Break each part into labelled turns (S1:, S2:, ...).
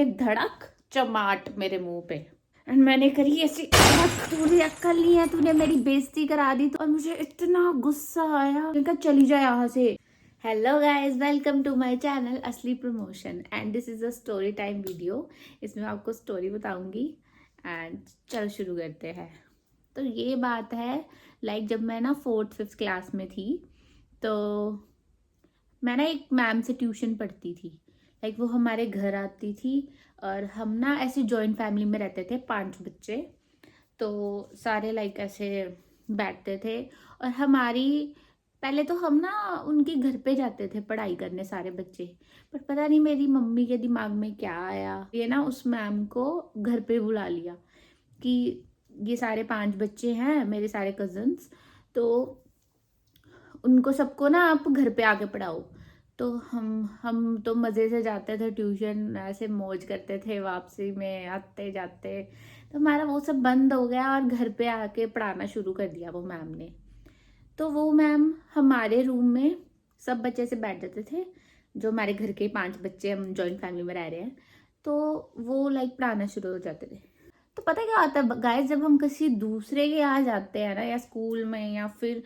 S1: धड़क चमाट मेरे मुंह पे। एंड मैंने करी ऐसी, तूने अक्ल नहीं है, तूने मेरी बेइज्जती करा दी। और मुझे इतना गुस्सा आया, मैंने कहा चली जा यहाँ से। Hello guys, welcome to my channel असली promotion and this is a story time video. इसमें आपको स्टोरी बताऊंगी एंड चल शुरू करते हैं। तो ये बात है जब मैं ना 4th-5th क्लास में थी, तो मैं ना एक मैम से ट्यूशन पढ़ती थी। वो हमारे घर आती थी और हम ना ऐसे जॉइंट फैमिली में रहते थे, 5 बच्चे। तो सारे ऐसे बैठते थे और हमारी पहले तो हम ना उनके घर पे जाते थे पढ़ाई करने सारे बच्चे। पर पता नहीं मेरी मम्मी के दिमाग में क्या आया, ये ना उस मैम को घर पे बुला लिया कि ये सारे 5 बच्चे हैं मेरे सारे कजन्स, तो उनको सबको ना आप घर पे आके पढ़ाओ। तो हम तो मज़े से जाते थे ट्यूशन, ऐसे मौज करते थे, वापसी में आते जाते। तो हमारा वो सब बंद हो गया और घर पे आके पढ़ाना शुरू कर दिया वो मैम ने। तो वो मैम हमारे रूम में सब बच्चे से बैठ जाते थे, जो हमारे घर के 5 बच्चे, हम जॉइंट फैमिली में रह रहे हैं। तो वो पढ़ाना शुरू हो जाते थे। तो पता क्या होता है गाइस, जब हम किसी दूसरे के यहाँ जाते हैं ना, या स्कूल में या फिर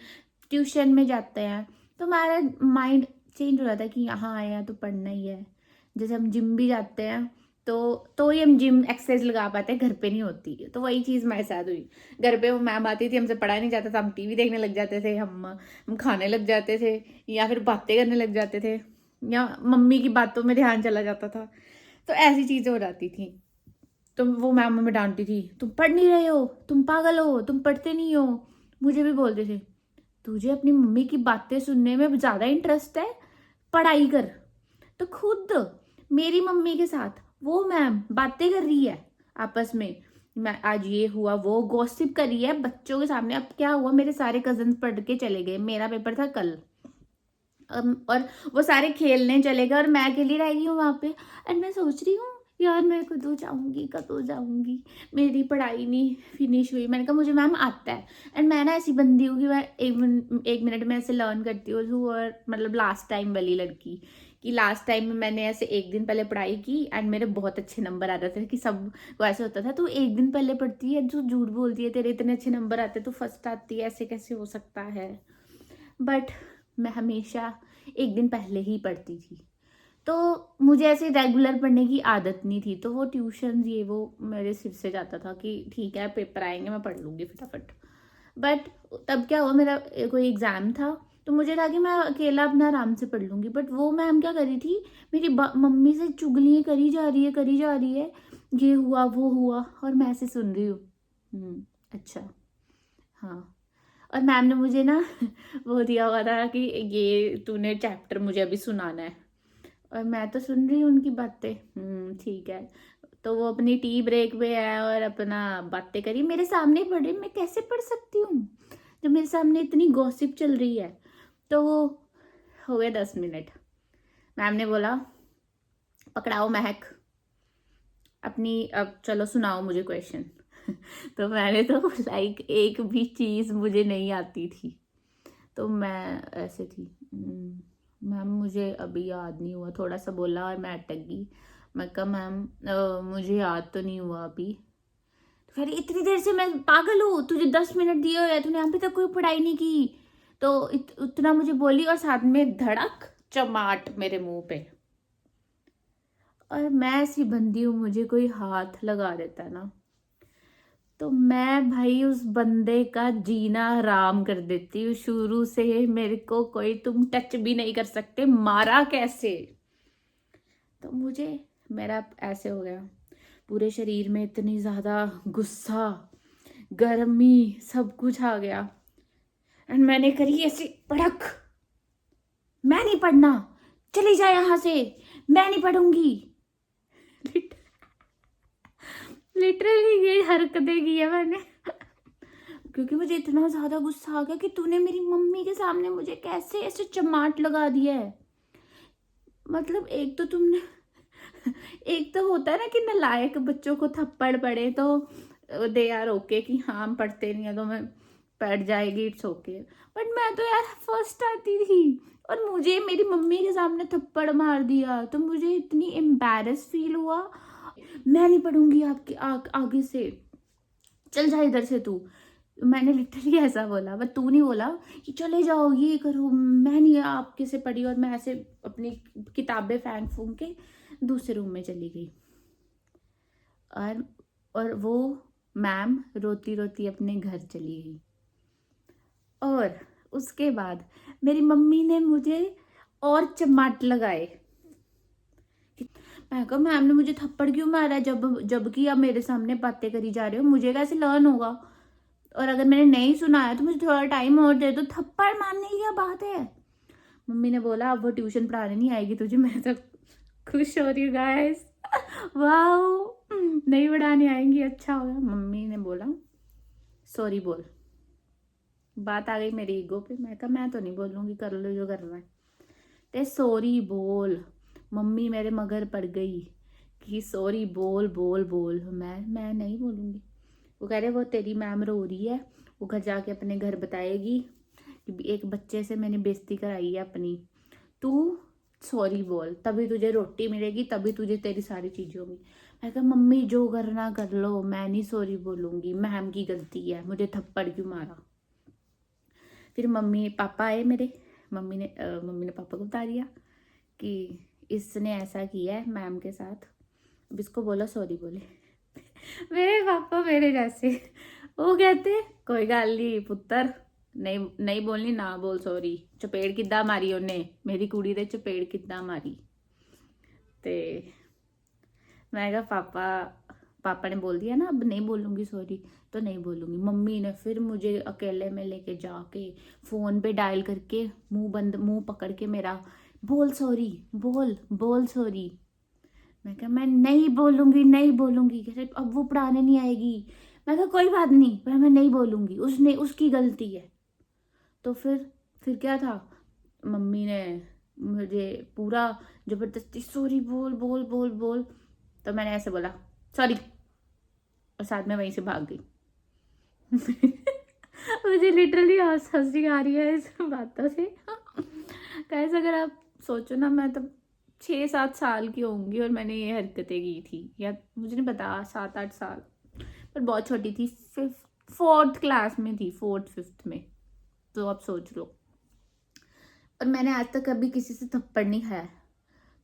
S1: ट्यूशन में जाते हैं, तो हमारा माइंड चेंज हो जाता है कि यहाँ आए हैं तो पढ़ना ही है। जैसे हम जिम भी जाते हैं तो ही हम जिम एक्सरसाइज लगा पाते हैं, घर पे नहीं होती। तो वही चीज़ मेरे साथ हुई। घर पे वो मैम आती थी, हमसे पढ़ा नहीं जाता था, हम टीवी देखने लग जाते थे, हम खाने लग जाते थे, या फिर बातें करने लग जाते थे, या मम्मी की बातों में ध्यान चला जाता था। तो ऐसी चीज़ें हो जाती थी। तो वो मैम हमें डांटती थी, तुम पढ़ नहीं रहे हो, तुम पागल हो, तुम पढ़ते नहीं हो। मुझे भी बोलते थे, तुझे अपनी मम्मी की बातें सुनने में ज़्यादा इंटरेस्ट है, पढ़ाई कर। तो खुद मेरी मम्मी के साथ वो मैम बातें कर रही है आपस में, मैं आज ये हुआ, वो गॉसिप कर रही है बच्चों के सामने। अब क्या हुआ, मेरे सारे कजन्स पढ़ के चले गए, मेरा पेपर था कल, और वो सारे खेलने चले गए और मैं अकेली रह गई हूँ वहाँ पे। एंड मैं सोच रही हूँ यार, मैं कਦੋਂ जाऊँगी, कਦੋਂ जाऊँगी, मेरी पढ़ाई नहीं फिनिश हुई। मैंने कहा मुझे मैम आता है। एंड मैं ना ऐसी बंदी हूँ कि मैं एक मिनट में ऐसे लर्न करती हूँ। और लास्ट टाइम वाली लड़की, कि लास्ट टाइम में मैंने ऐसे एक दिन पहले पढ़ाई की एंड मेरे बहुत अच्छे नंबर आ जाते थे, कि सब को ऐसे होता था तो एक दिन पहले पढ़ती है, जो झूठ बोलती है, तेरे इतने अच्छे नंबर आते तो फर्स्ट आती है, ऐसे कैसे हो सकता है। बट मैं हमेशा एक दिन पहले ही पढ़ती थी। तो मुझे ऐसे रेगुलर पढ़ने की आदत नहीं थी, तो वो ट्यूशन ये वो मेरे सिर से जाता था कि ठीक है पेपर आएंगे, मैं पढ़ लूँगी फटाफट। बट तब क्या हुआ, मेरा कोई एग्ज़ाम था, तो मुझे था कि मैं अकेला अपना आराम से पढ़ लूँगी। बट वो मैम क्या करी थी, मेरी मम्मी से चुगलियाँ करी जा रही है, ये हुआ वो हुआ, और मैं ऐसे सुन रही हूँ। अच्छा, हाँ। और मैम ने मुझे ना वो दिया हुआ था कि ये तूने चैप्टर मुझे अभी सुनाना है, और मैं तो सुन रही हूँ उनकी बातें। ठीक है। तो वो अपनी टी ब्रेक पे है और अपना बातें करी, मेरे सामने पढ़ रही, मैं कैसे पढ़ सकती हूँ जब मेरे सामने इतनी गॉसिप चल रही है। तो वो हो गए 10 मिनट, मैम ने बोला पकड़ाओ महक अपनी, अब चलो सुनाओ मुझे क्वेश्चन। तो मैंने तो एक भी चीज़ मुझे नहीं आती थी, तो मैं ऐसे थी, मैम मुझे अभी याद नहीं हुआ, थोड़ा सा बोला और मैं अटक गई। मैं कहा मैम मुझे याद तो नहीं हुआ अभी। तो फिर इतनी देर से मैं पागल हूँ, तुझे 10 मिनट दिए हुए, तूने अभी तक कोई पढ़ाई नहीं की। तो उतना मुझे बोली और साथ में धड़क चमाट मेरे मुंह पे। और मैं ऐसी बंदी हूँ, मुझे कोई हाथ लगा देता है ना, तो मैं भाई उस बंदे का जीना हराम कर देती हूँ। शुरू से मेरे को कोई तुम टच भी नहीं कर सकते, मारा कैसे। तो मुझे मेरा ऐसे हो गया, पूरे शरीर में इतनी ज़्यादा गुस्सा, गर्मी, सब कुछ आ गया। एंड मैंने करी ऐसी पड़क, मैं नहीं पढ़ना, चली जा यहाँ से, मैं नहीं पढ़ूंगी। लिटरली ये हरकतें की है मैंने। क्योंकि मुझे इतना ज़्यादा गुस्सा आ गया कि तूने मेरी मम्मी के सामने मुझे कैसे ऐसे चमाट लगा दिया है। एक तो तुमने एक तो होता है ना कि नालायक बच्चों को थप्पड़ पड़े तो दे आर ओके, कि हाँ हम पढ़ते नहीं है तो मैं पढ़ जाएगी, इट्स ओके। बट मैं तो यार फर्स्ट आती थी और मुझे मेरी मम्मी के सामने थप्पड़ मार दिया, तो मुझे इतनी एम्बैरस फील हुआ। मैं नहीं पढ़ूंगी आपके आगे से, चल जा इधर से तू। मैंने लिटरली ऐसा बोला, बट तू नहीं बोला कि चले जाओ ये करो, मैं नहीं आपके से पढ़ी। और मैं ऐसे अपनी किताबें फेंक फूंक के दूसरे रूम में चली गई। और वो मैम रोती रोती अपने घर चली गई। और उसके बाद मेरी मम्मी ने मुझे और चमाट लगाए। मैं कहा मैम ने मुझे थप्पड़ क्यों मारा, जबकि आप मेरे सामने बातें करी जा रहे हो, मुझे कैसे लर्न होगा। और अगर मैंने नहीं सुनाया तो मुझे थोड़ा टाइम और दे दो, थप्पड़ मारने की क्या बात है। मम्मी ने बोला अब वो ट्यूशन पढ़ाने नहीं आएगी तुझे। मैं तो खुश हो रही हूँ गाइस, वाओ नहीं पढ़ाने आएंगी, अच्छा होगा। मम्मी ने बोला सॉरी बोल। बात आ गई मेरी ईगो पे। मैं कहा मैं तो नहीं बोलूँगी, कर लो जो करना है, ते सॉरी बोल। मम्मी मेरे मगर पड़ गई कि सॉरी बोल बोल बोल। मैं नहीं बोलूँगी। वो कह रहे वो तेरी मैम रो रही है, वो घर जाके अपने घर बताएगी कि एक बच्चे से मैंने बेइज्जती कराई है अपनी, तू सॉरी बोल तभी तुझे रोटी मिलेगी, तभी तुझे तेरी सारी चीज़ें होंगी। मैं कहा मम्मी जो करना कर लो, मैं नहीं सॉरी बोलूँगी, मैम की गलती है, मुझे थप्पड़ क्यों मारा। फिर मम्मी पापा आए मेरे, मम्मी ने पापा को बता दिया कि इसने ऐसा किया है मैम के साथ, अब इसको बोलो सॉरी बोले। मेरे पापा मेरे जैसे, वो कहते कोई गल नहीं पुत्र, नहीं नहीं बोलनी ना बोल सॉरी। चपेड़ किद्दां मारी उन्हें, मेरी कुड़ी दे चपेड़ किद्दां मारी। ते मैं कहा पापा ने बोल दिया ना अब नहीं बोलूँगी सॉरी, तो नहीं बोलूँगी। मम्मी ने फिर मुझे अकेले में लेके जाके फ़ोन पे डायल करके मुंह पकड़ के मेरा बोल सॉरी, बोल बोल सॉरी। मैं कहा मैं नहीं बोलूँगी नहीं बोलूँगी। कह रहे अब वो पढ़ाने नहीं आएगी। मैं कहा कोई बात नहीं, पर मैं नहीं बोलूँगी, उसकी गलती है। तो फिर क्या था, मम्मी ने मुझे पूरा ज़बरदस्ती सॉरी बोल बोल बोल बोल। तो मैंने ऐसे बोला सॉरी, और साथ में वहीं से भाग गई। मुझे लिटरली हंसी आ रही है इस बातों से। कैसे अगर आप सोचो ना, मैं तब 6-7 साल की होंगी और मैंने ये हरकतें की थी, या मुझे नहीं पता 7-8 साल, पर बहुत छोटी थी, 4th क्लास में थी, 4th-5th में। तो आप सोच लो। और मैंने आज तक कभी किसी से थप्पड़ नहीं खाया,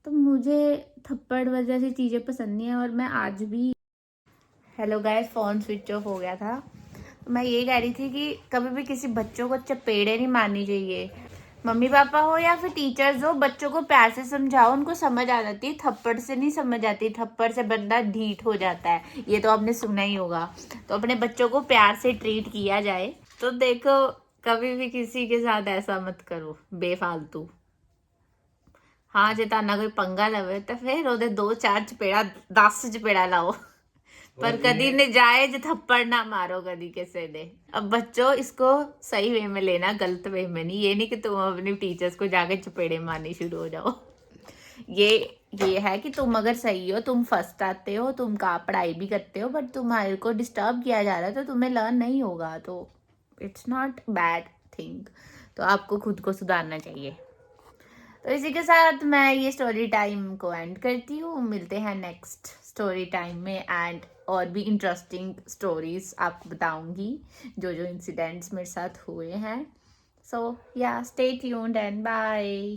S1: तो मुझे थप्पड़ वजह से चीज़ें पसंद नहीं है। और मैं आज भी, hello guys, phone switch off हो गया था। तो मैं ये कह रही थी कि कभी भी किसी बच्चों को चपेड़े नहीं मारनी चाहिए। मम्मी पापा हो या फिर टीचर्स हो, बच्चों को प्यार से समझाओ, उनको समझ आ जाती है। थप्पड़ से नहीं समझ आती, थप्पड़ से बंदा ढीठ हो जाता है, ये तो आपने सुना ही होगा। तो अपने बच्चों को प्यार से ट्रीट किया जाए। तो देखो कभी भी किसी के साथ ऐसा मत करो बेफालतू। हाँ जे ताना कोई पंगा लवे तो फिर ओदे 2-4 चपेड़ा 10 चपेड़ा लाओ, पर कदी नजायज थप्पड़ ना मारो कदी किसी ने। अब बच्चों इसको सही वे में लेना, गलत वे में नहीं। ये नहीं कि तुम अपनी टीचर्स को जाके चपेड़े मारनी शुरू हो जाओ। ये है कि तुम अगर सही हो, तुम फर्स्ट आते हो, तुम का पढ़ाई भी करते हो, बट तुम्हारे को डिस्टर्ब किया जा रहा है तो तुम्हें लर्न नहीं होगा, तो इट्स नॉट बैड थिंग। तो आपको खुद को सुधारना चाहिए। तो इसी के साथ मैं ये स्टोरी टाइम को एंड करती हूँ। मिलते हैं नेक्स्ट स्टोरी टाइम में, एंड और भी इंटरेस्टिंग स्टोरीज आपको बताऊंगी जो जो इंसिडेंट्स मेरे साथ हुए हैं। सो या स्टे ट्यून्ड एंड बाय।